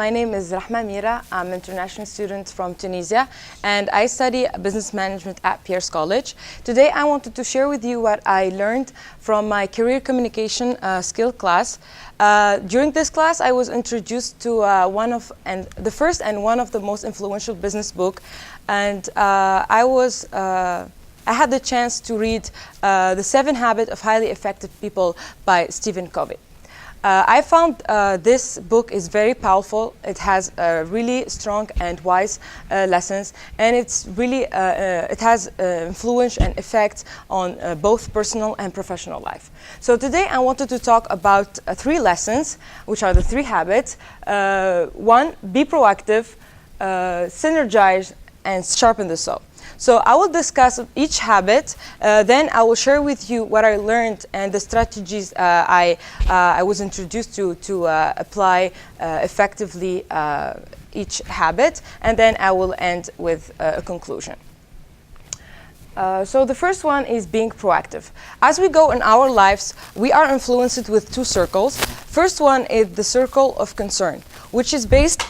my name is Rhama Mira. I'm an international student from Tunisia, and I study business management at Pierce College. Today, I wanted to share with you what I learned from my career communication skill class. During this class, I was introduced to the first and one of the most influential business book, and I had the chance to read The 7 Habits of Highly Effective People by Stephen Covey. I found this book is very powerful. It has really strong and wise lessons, and it's really it has influence and effect on both personal and professional life. So today I wanted to talk about 3 lessons, which are the 3 habits. 1, be proactive, synergize, and sharpen the saw. So I will discuss each habit, then I will share with you what I learned and the strategies I was introduced to apply effectively each habit, and then I will end with a conclusion. So the first one is being proactive. As we go in our lives, we are influenced with 2 circles. First one is the circle of concern, which is based,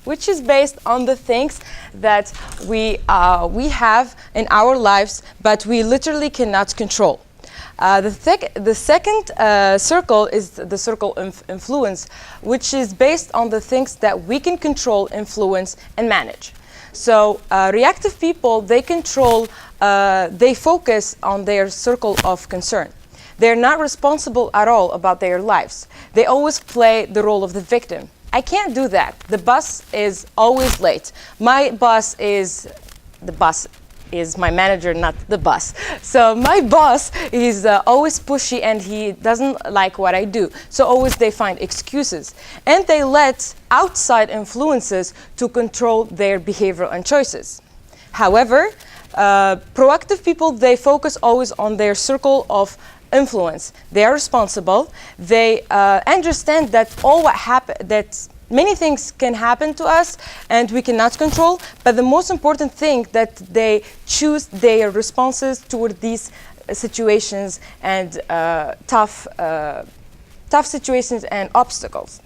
which is based on the things that we have in our lives, but we literally cannot control. The second circle is the circle of influence, which is based on the things that we can control, influence, and manage. So reactive people, they focus on their circle of concern. They're not responsible at all about their lives. They always play the role of the victim. I can't do that. The bus is always late. My boss is my manager, not the bus. So my boss is always pushy, and he doesn't like what I do. So always they find excuses, and they let outside influences to control their behavior and choices. However, proactive people, they focus always on their circle of influence. They are responsible. They understand that that many things can happen to us and we cannot control, but the most important thing that they choose their responses toward these situations and tough situations and obstacles.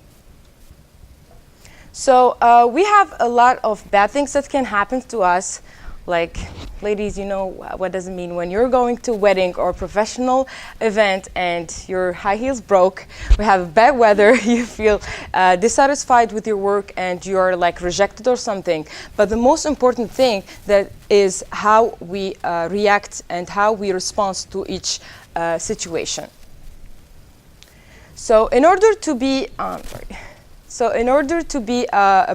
So we have a lot of bad things that can happen to us. Like, ladies, you know what does it mean when you're going to a wedding or a professional event and your high heels broke, we have bad weather, you feel dissatisfied with your work and you're like rejected or something. But the most important thing that is how we react and how we respond to each situation. So in order to be a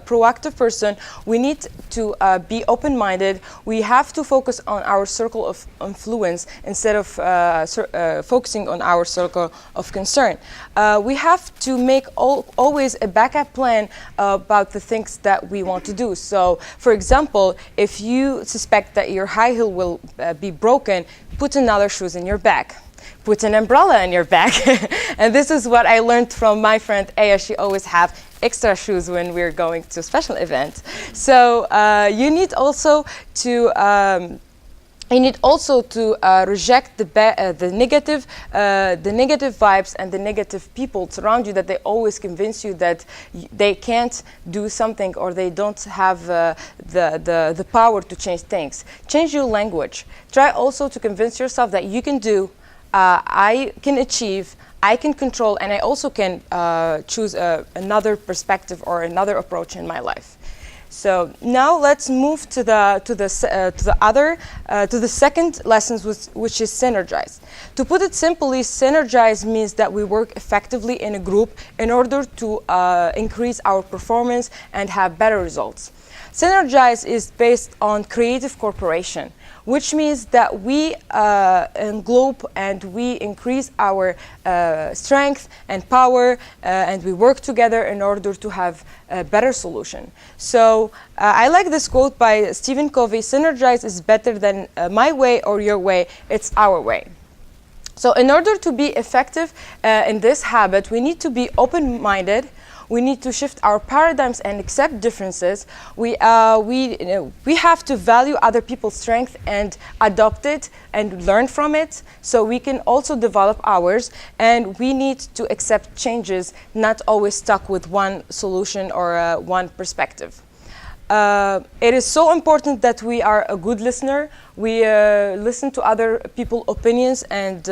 proactive person, we need to be open-minded. We have to focus on our circle of influence instead of focusing on our circle of concern. We have to make always a backup plan about the things that we want to do. So, for example, if you suspect that your high heel will be broken, put another shoes in your bag. Put an umbrella in your bag. And this is what I learned from my friend Aya. She always have extra shoes when we're going to special events. So you need also to reject the negative vibes and the negative people around you, that they always convince you that they can't do something or they don't have the power to change things. Change your language. Try also to convince yourself that you can do, I can achieve, I can control, and I also can choose another perspective or another approach in my life. So now let's move to the second lesson, which is synergize. To put it simply, synergize means that we work effectively in a group in order to increase our performance and have better results. Synergize is based on creative cooperation, which means that we englobe and we increase our strength and power, and we work together in order to have a better solution. So I like this quote by Stephen Covey: synergize is better than my way or your way, it's our way. So in order to be effective in this habit, we need to be open-minded. We need to shift our paradigms and accept differences. We have to value other people's strength and adopt it and learn from it, so we can also develop ours. And we need to accept changes, not always stuck with one solution or one perspective. It is so important that we are a good listener. We listen to other people's opinions and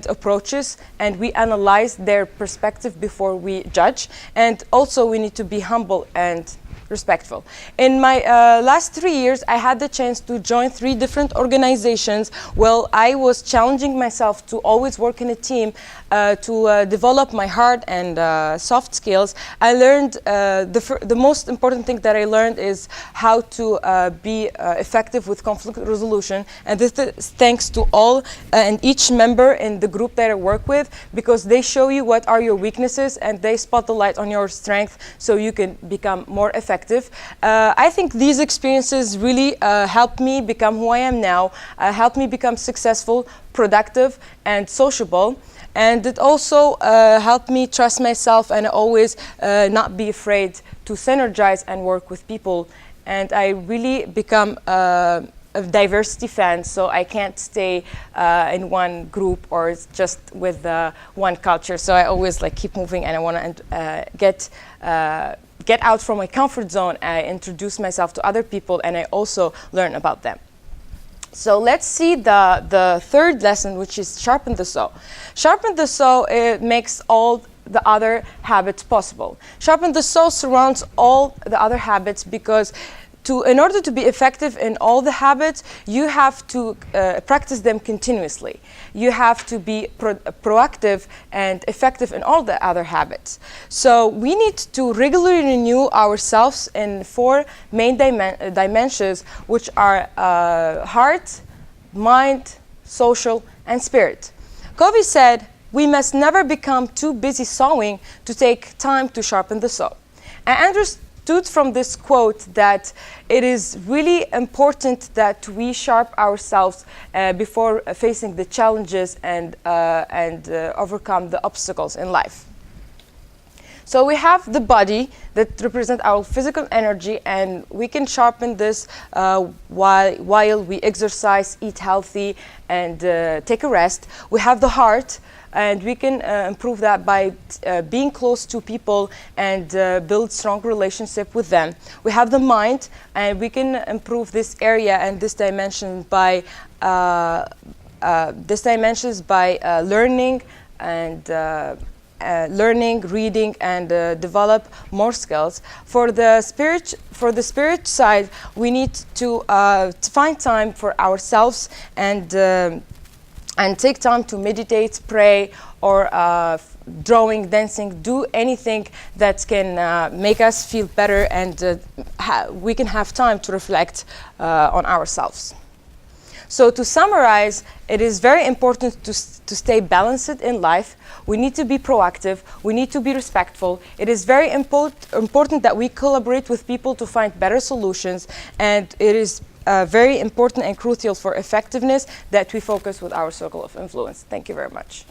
approaches, and we analyze their perspective before we judge. And also, we need to be humble and respectful. In my last 3 years, I had the chance to join 3 different organizations. Well, I was challenging myself to always work in a team, to develop my hard and soft skills. I learned the most important thing that I learned is how to be effective with conflict resolution, and this is thanks to all and each member in the group that I work with, because they show you what are your weaknesses and they spot the light on your strength so you can become more effective. I think these experiences really helped me become who I am now, helped me become successful, productive, and sociable. And it also helped me trust myself and always not be afraid to synergize and work with people. And I really become a diversity fan, so I can't stay in one group or just with one culture. So I always keep moving, and I want to get out from my comfort zone. I introduce myself to other people, and I also learn about them. So let's see the third lesson, which is sharpen the saw. Sharpen the saw, it makes all the other habits possible. Sharpen the saw surrounds all the other habits, because in order to be effective in all the habits, you have to practice them continuously. You have to be proactive and effective in all the other habits. So we need to regularly renew ourselves in 4 main dimensions, which are heart, mind, social, and spirit. Covey said, "We must never become too busy sawing to take time to sharpen the saw." I understood from this quote that it is really important that we sharpen ourselves before facing the challenges and overcome the obstacles in life. So we have the body that represents our physical energy, and we can sharpen this while we exercise, eat healthy, and take a rest. We have the heart, and we can improve that by being close to people and build strong relationship with them. We have the mind, and we can improve this area and this dimension by learning and learning, reading, and develop more skills. For the spirit side, we need to find time for ourselves and take time to meditate, pray, or drawing, dancing, do anything that can make us feel better, and we can have time to reflect on ourselves. So to summarize, it is very important to stay balanced in life. We need to be proactive. We need to be respectful. It is very important that we collaborate with people to find better solutions, and it is very important and crucial for effectiveness that we focus with our circle of influence. Thank you very much.